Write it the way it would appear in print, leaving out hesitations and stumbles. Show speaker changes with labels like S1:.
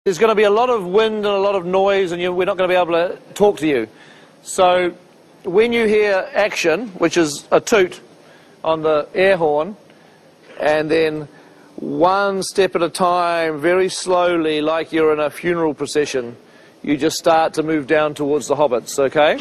S1: There's going to be a lot of wind and a lot of noise, and we're not going to be able to talk to you. So when you hear action, which is a toot on the air horn, and then one step at a time, very slowly, like you're in a funeral procession, you just start to move down towards the hobbits, okay?